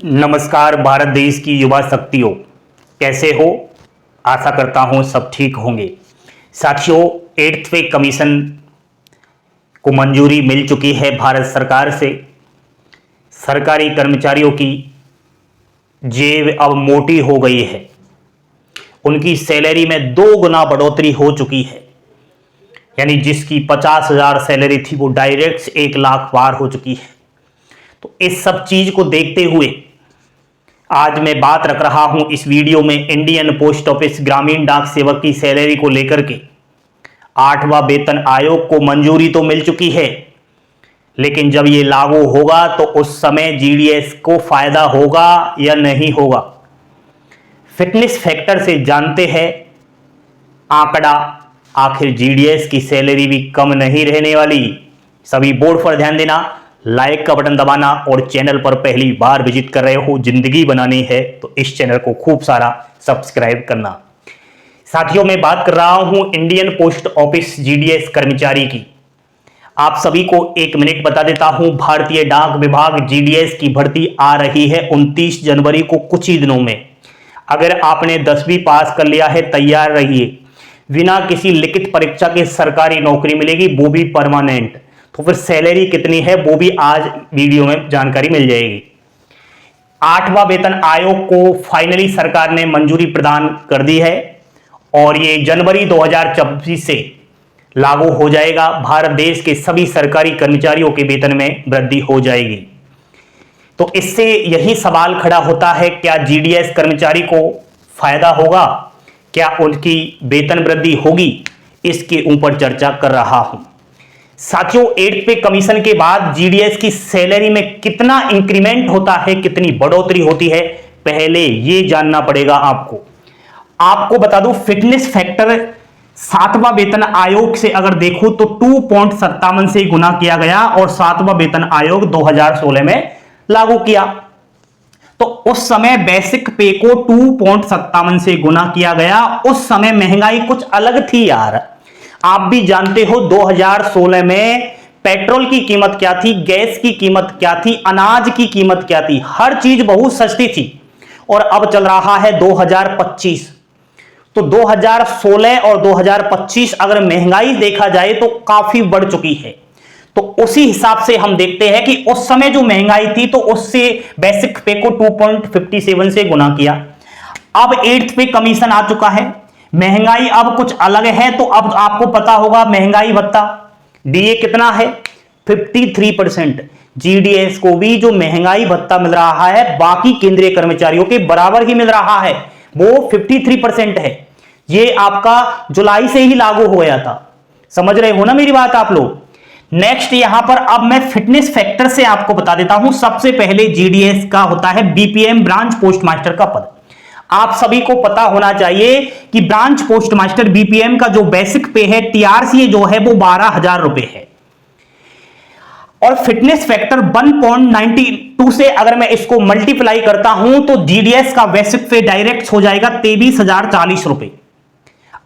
नमस्कार भारत देश की युवा शक्तियों, कैसे हो? आशा करता हूं सब ठीक होंगे। साथियों, 8th पे कमीशन को मंजूरी मिल चुकी है भारत सरकार से। सरकारी कर्मचारियों की जेब अब मोटी हो गई है। उनकी सैलरी में 2 गुना बढ़ोतरी हो चुकी है। यानी जिसकी 50,000 सैलरी थी वो डायरेक्ट 1 लाख पार हो चुकी है। तो इस सब चीज को देखते हुए आज मैं बात रख रहा हूं इस वीडियो में इंडियन पोस्ट ऑफिस ग्रामीण डाक सेवक की सैलरी को लेकर के। 8वां वेतन आयोग को मंजूरी तो मिल चुकी है, लेकिन जब ये लागू होगा तो उस समय जीडीएस को फायदा होगा या नहीं होगा। फिटनेस फैक्टर से जानते हैं आंकड़ा। आखिर जीडीएस की सैलरी भी कम नहीं रहने वाली। सभी बोर्ड पर ध्यान देना, लाइक का बटन दबाना और चैनल पर पहली बार विजिट कर रहे हो, जिंदगी बनानी है तो इस चैनल को खूब सारा सब्सक्राइब करना। साथियों, मैं बात कर रहा हूं इंडियन पोस्ट ऑफिस जीडीएस कर्मचारी की। आप सभी को 1 मिनट बता देता हूं, भारतीय डाक विभाग जीडीएस की भर्ती आ रही है 29 जनवरी को, कुछ ही दिनों में। अगर आपने 10वीं पास कर लिया है, तैयार रहिए। बिना किसी लिखित परीक्षा के सरकारी नौकरी मिलेगी, वो भी परमानेंट। तो फिर सैलरी कितनी है वो भी आज वीडियो में जानकारी मिल जाएगी। 8वां वेतन आयोग को फाइनली सरकार ने मंजूरी प्रदान कर दी है और ये जनवरी 2024 से लागू हो जाएगा। भारत देश के सभी सरकारी कर्मचारियों के वेतन में वृद्धि हो जाएगी। तो इससे यही सवाल खड़ा होता है, क्या जीडीएस कर्मचारी को फायदा होगा? क्या उनकी वेतन वृद्धि होगी? इसके ऊपर चर्चा कर रहा हूं। साथियों, 8th पे कमीशन के बाद जीडीएस की सैलरी में कितना इंक्रीमेंट होता है, कितनी बढ़ोतरी होती है, पहले ये जानना पड़ेगा आपको। आपको बता दूं, फिटनेस फैक्टर 7वां वेतन आयोग से अगर देखो तो 2.57 से गुना किया गया और 7वां वेतन आयोग 2016 में लागू किया। तो उस समय बेसिक पे को 2.57 से गुना किया गया। उस समय महंगाई कुछ अलग थी यार। आप भी जानते हो 2016 में पेट्रोल की कीमत क्या थी, गैस की कीमत क्या थी, अनाज की कीमत क्या थी, हर चीज बहुत सस्ती थी। और अब चल रहा है 2025। तो 2016 और 2025 अगर महंगाई देखा जाए तो काफी बढ़ चुकी है। तो उसी हिसाब से हम देखते हैं कि उस समय जो महंगाई थी तो उससे बेसिक पे को 2.57 से गुना किया। अब 8th पे कमीशन आ चुका है, महंगाई अब कुछ अलग है। तो अब आपको पता होगा महंगाई भत्ता डीए कितना है, 53%। जीडीएस को भी जो महंगाई भत्ता मिल रहा है बाकी केंद्रीय कर्मचारियों के बराबर ही मिल रहा है, वो 53% है। ये आपका जुलाई से ही लागू हो गया था। समझ रहे हो ना मेरी बात आप लोग? नेक्स्ट यहां पर अब मैं फिटनेस फैक्टर से आपको बता देता हूं। सबसे पहले जीडीएस का होता है बीपीएम ब्रांच पोस्ट मास्टर का पद। आप सभी को पता होना चाहिए कि ब्रांच पोस्ट मास्टर बीपीएम का जो बेसिक पे है, टीआरसी जो है वो 12,000 रुपए है। और फिटनेस फैक्टर 1.92 से अगर मैं इसको मल्टीप्लाई करता हूं तो जीडीएस का बेसिक पे डायरेक्ट हो जाएगा 23,040 रुपए।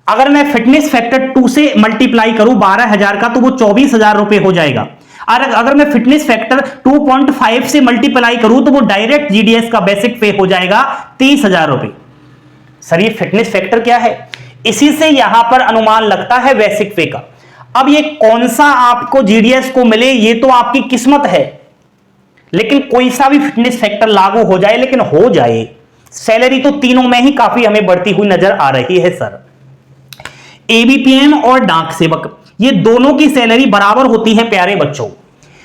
अगर मैं फिटनेस फैक्टर 2 से मल्टीप्लाई करूं 12,000 का तो वो 24,000 रुपए हो जाएगा। अगर मैं फिटनेस फैक्टर 2.5 से मल्टीप्लाई करूं तो वो डायरेक्ट जीडीएस का बेसिक पे हो जाएगा 30,000 रुपए। सर, ये फिटनेस फैक्टर क्या है? इसी से यहां पर अनुमान लगता है बेसिक पे का। अब ये कौन सा आपको जीडीएस को मिले ये तो आपकी किस्मत है, लेकिन कोई सा भी फिटनेस फैक्टर लागू हो जाए, लेकिन हो जाए। सैलरी तो तीनों में ही काफी हमें बढ़ती हुई नजर आ रही है। सर, एबीपीएम और डाक सेवक ये दोनों की सैलरी बराबर होती है प्यारे बच्चों।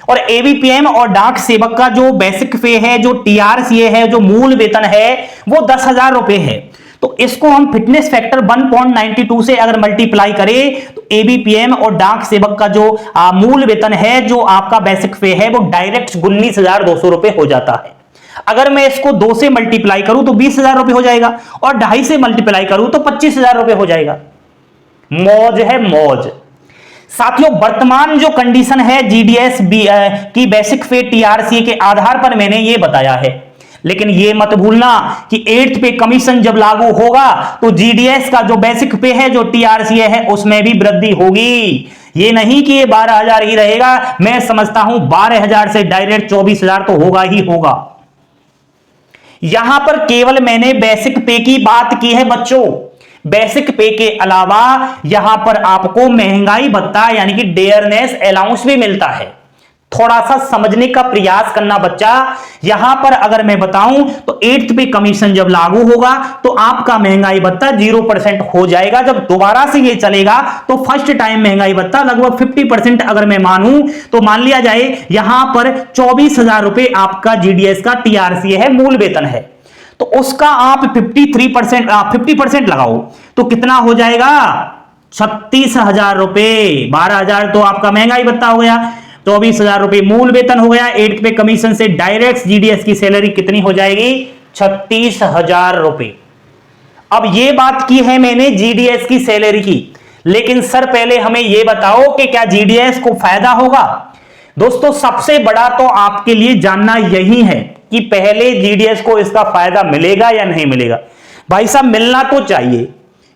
और एबीपीएम और डाक सेवक का जो बेसिक पे है, जो टीआरसीए है, जो मूल वेतन है वो 10,000 रुपए है। तो इसको हम फिटनेस फैक्टर 1.92 से अगर मल्टीप्लाई करें तो एबीपीएम और डाक सेवक का जो मूल वेतन है, जो आपका बेसिक पे है, वो डायरेक्ट 19,200 रुपए हो जाता है। अगर मैं इसको 2 से मल्टीप्लाई करूं तो 20,000 रुपए हो जाएगा और 2.5 से मल्टीप्लाई करूं तो 25,000 रुपए हो जाएगा। मौज है मौज। साथियों, वर्तमान जो कंडीशन है जीडीएस की बेसिक पे टीआरसी के आधार पर मैंने ये बताया है, लेकिन ये मत भूलना कि 8th पे कमीशन जब लागू होगा तो जीडीएस का जो बेसिक पे है, जो टीआरसी है, उसमें भी वृद्धि होगी। ये नहीं कि ये 12,000 ही रहेगा। मैं समझता हूं 12,000 से डायरेक्ट 24,000 तो होगा ही होगा। यहां पर केवल मैंने बेसिक पे की बात की है बच्चों। बेसिक पे के अलावा यहां पर आपको महंगाई भत्ता यानी कि डेयरनेस अलाउंस भी मिलता है। थोड़ा सा समझने का प्रयास करना बच्चा। यहां पर अगर मैं बताऊं तो 8th पे कमीशन जब लागू होगा तो आपका महंगाई भत्ता 0% हो जाएगा। जब दोबारा से ये चलेगा तो फर्स्ट टाइम महंगाई भत्ता लगभग 50% अगर मैं मानूं तो मान लिया जाए यहां पर 24,000 रुपए आपका जीडीएस का टीआरसी है, मूल वेतन है। तो उसका आप 50% लगाओ तो कितना हो जाएगा? 36,000 रुपए। 12,000 तो आपका महंगाई भत्ता हो गया, 24,000 रुपए मूल वेतन हो गया। 8th पे कमीशन से डायरेक्ट जीडीएस की सैलरी कितनी हो जाएगी? 36,000 रुपए। अब ये बात की है मैंने जीडीएस की सैलरी की, लेकिन सर पहले हमें यह बताओ कि क्या जीडीएस को फायदा होगा? दोस्तों सबसे बड़ा तो आपके लिए जानना यही है कि पहले जीडीएस को इसका फायदा मिलेगा या नहीं मिलेगा। भाई साहब मिलना तो चाहिए,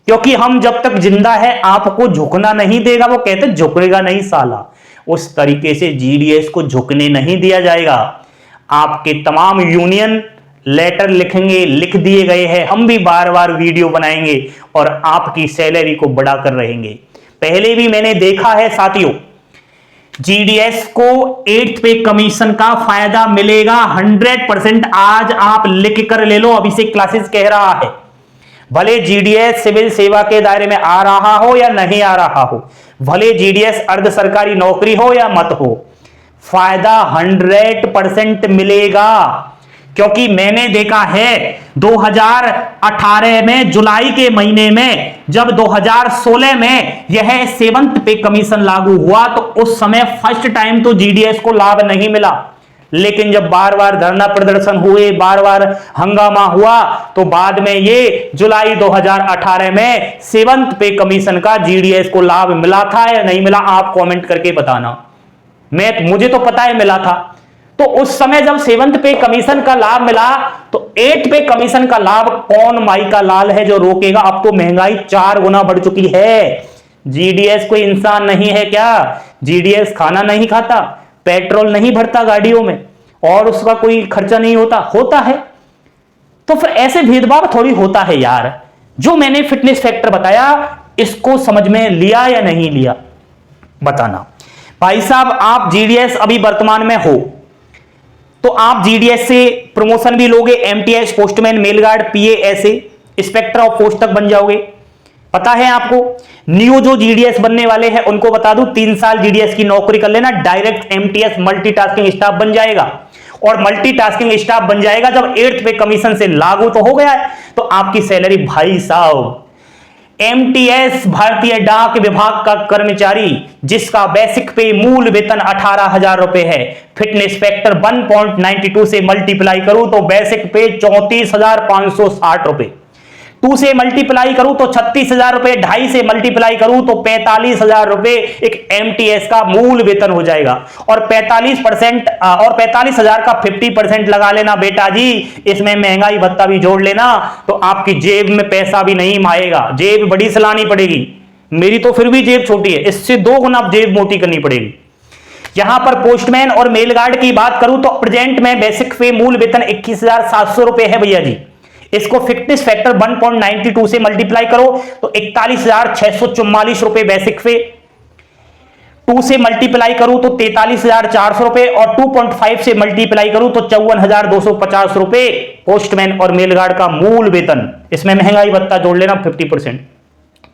क्योंकि हम जब तक जिंदा है आपको झुकना नहीं देगा। वो कहते झुकेगा नहीं साला, उस तरीके से जीडीएस को झुकने नहीं दिया जाएगा। आपके तमाम यूनियन लेटर लिखेंगे, लिख दिए गए हैं, हम भी बार बार वीडियो बनाएंगे और आपकी सैलरी को बढ़ाकर रहेंगे। पहले भी मैंने देखा है साथियों, जीडीएस को 8th पे कमीशन का फायदा मिलेगा 100%। आज आप लिख कर ले लो, अभी से क्लासेस कह रहा है। भले जीडीएस सिविल सेवा के दायरे में आ रहा हो या नहीं आ रहा हो, भले जीडीएस अर्ध सरकारी नौकरी हो या मत हो, फायदा 100% मिलेगा। क्योंकि मैंने देखा है 2018 में जुलाई के महीने में जब 2016 में यह 7th पे कमीशन लागू हुआ तो उस समय फर्स्ट टाइम तो जीडीएस को लाभ नहीं मिला, लेकिन जब बार बार धरना प्रदर्शन हुए, बार बार हंगामा हुआ, तो बाद में ये जुलाई 2018 में 7th पे कमीशन का जीडीएस को लाभ मिला था या नहीं मिला? आप कमेंट करके बताना। मुझे तो पता है मिला था। तो उस समय जब 7th पे कमीशन का लाभ मिला तो 8th पे कमीशन का लाभ कौन माई का लाल है जो रोकेगा? अब तो महंगाई 4 गुना बढ़ चुकी है। जीडीएस कोई इंसान नहीं है क्या? जीडीएस खाना नहीं खाता, पेट्रोल नहीं भरता गाड़ियों में और उसका कोई खर्चा नहीं होता है। तो फिर ऐसे भेदभाव थोड़ी होता है यार। जो मैंने फिटनेस फैक्टर बताया इसको समझ में लिया या नहीं लिया बताना। भाई साहब आप जीडीएस अभी वर्तमान में हो तो आप जीडीएस से प्रमोशन भी लोगे, एमटीएस, पोस्टमैन, मेलगार्ड, पीए, ऐसे इंस्पेक्टर ऑफ पोस्ट तक बन जाओगे। पता है आपको? न्यू जो जीडीएस बनने वाले हैं उनको बता दूं 3 साल जीडीएस की नौकरी कर लेना, डायरेक्ट एमटीएस मल्टीटास्किंग स्टाफ बन जाएगा। और मल्टीटास्किंग स्टाफ बन जाएगा जब 8th पे कमीशन से लागू तो हो गया है, तो आपकी सैलरी भाई साहब एमटीएस भारतीय डाक विभाग का कर्मचारी जिसका बेसिक पे मूल वेतन 18,000 रुपए है, फिटनेस फैक्टर 1.92 से मल्टीप्लाई करूं तो बेसिक पे 34,560 रुपए, 2 से मल्टीप्लाई करूं तो 36,000 रुपए, 2.5 से मल्टीप्लाई करूं तो 45,000 रुपए एक एमटीएस का मूल वेतन हो जाएगा। और 45% और 45,000 का 50% लगा लेना बेटा जी, इसमें महंगाई भत्ता भी जोड़ लेना तो आपकी जेब में पैसा भी नहीं आएगा, जेब बड़ी सलानी पड़ेगी। मेरी तो फिर भी जेब छोटी है, इससे 2 गुना जेब मोटी करनी पड़ेगी। यहां पर पोस्टमैन और मेलगार्ड की बात करूं तो प्रेजेंट में बेसिक पे मूल वेतन 21,700 रुपए है भैया जी। इसको फिटनेस फैक्टर 1.92 से मल्टीप्लाई करो तो 41,644 रुपए बेसिक पे, 2 से मल्टीप्लाई करूं तो 43,400 रुपए और 2.5 से मल्टीप्लाई करूं तो 54,250 रुपए पोस्टमैन और मेलगार्ड का मूल वेतन। इसमें महंगाई भत्ता जोड़ लेना 50%।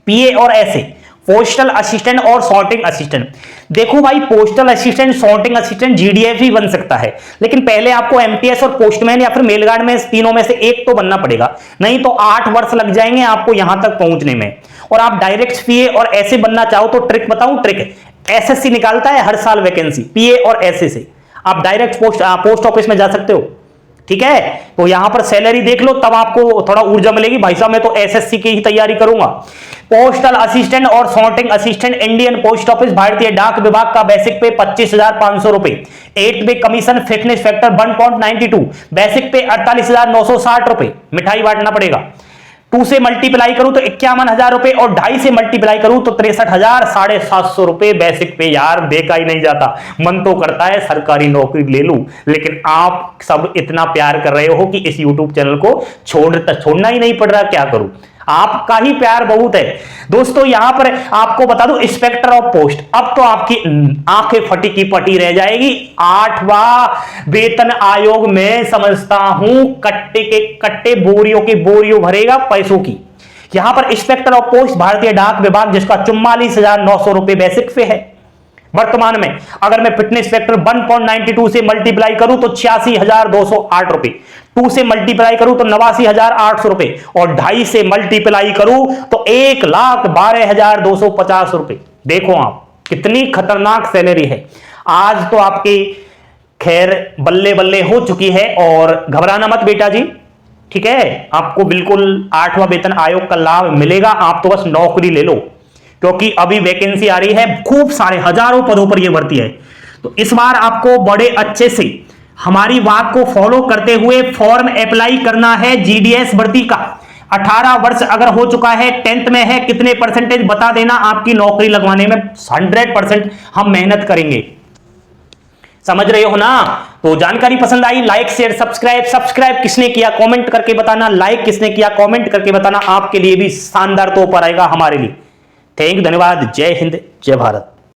पीए और ऐसे पोस्टल असिस्टेंट और सॉर्टिंग असिस्टेंट, देखो भाई postal assistant, sorting assistant GDS भी बन सकता है, लेकिन पहले आपको एमटीएस और पोस्टमैन या फिर मेलगार्ड में तीनों में से एक तो बनना पड़ेगा, नहीं तो 8 वर्ष लग जाएंगे आपको यहां तक पहुंचने में। और आप डायरेक्ट पीए और ऐसे बनना चाहो तो ट्रिक बताऊं, ट्रिक एसएससी निकालता है हर साल वैकेंसी पीए और ऐसे से आप डायरेक्ट पोस्ट ऑफिस में जा सकते हो, ठीक है। तो यहां पर सैलरी देख लो तब आपको थोड़ा ऊर्जा मिलेगी। भाई साहब मैं तो एसएससी की ही तैयारी करूंगा। पोस्टल असिस्टेंट और sorting assistant Indian post office भारतीय डाक विभाग का बेसिक पे 25,500 रुपए, 8 पे कमीशन, फिटनेस फैक्टर 1.92, बेसिक पे 48,960 रुपए, मिठाई बांटना पड़ेगा। 2 से मल्टीप्लाई करूं तो 51,000 रुपए और 2.5 से मल्टीप्लाई करूं तो 63,000, 750 रुपए बेसिक पे। यार देखा ही नहीं जाता, मन तो करता है सरकारी नौकरी ले लूं, लेकिन आप सब इतना प्यार कर रहे हो कि इस यूट्यूब चैनल को छोड़ना ही नहीं पड़ रहा। क्या करूं, आपका ही प्यार बहुत है दोस्तों। यहां पर आपको बता दूं, इंस्पेक्टर ऑफ पोस्ट, अब तो आपकी आंखें फटी की पटी रह जाएगी। 8वां वेतन आयोग में समझता हूं कट्टे के कट्टे, बोरियों के बोरियों भरेगा पैसों की। यहां पर इंस्पेक्टर ऑफ पोस्ट भारतीय डाक विभाग, जिसका 44,900 रुपए बेसिक पे है वर्तमान में। अगर मैं फिटनेस फैक्टर 1.92 से मल्टीप्लाई करूं तो 86,208 रुपए, 2 से मल्टीप्लाई करूं तो 89,800 रुपए और 2.5 से मल्टीप्लाई करूं तो 1,12,250 रुपए। देखो आप कितनी खतरनाक सैलरी है। आज तो आपकी खैर बल्ले बल्ले हो चुकी है और घबराना मत बेटा जी, ठीक है, आपको बिल्कुल 8वां वेतन आयोग का लाभ मिलेगा। आप तो बस नौकरी ले लो, क्योंकि अभी वैकेंसी आ रही है, खूब सारे हजारों पदों पर यह भर्ती है। तो इस बार आपको बड़े अच्छे से हमारी बात को फॉलो करते हुए फॉर्म अप्लाई करना है जीडीएस भर्ती का। 18 वर्ष अगर हो चुका है, 10th में है, कितने परसेंटेज बता देना, आपकी नौकरी लगवाने में 100% हम मेहनत करेंगे। समझ रहे हो ना? तो जानकारी पसंद आई, लाइक शेयर सब्सक्राइब किसने किया कमेंट करके बताना, लाइक किसने किया कमेंट करके बताना, आपके लिए भी शानदार तोहफा रहेगा हमारे लिए। थैंक यू, धन्यवाद, जय हिंद जय भारत।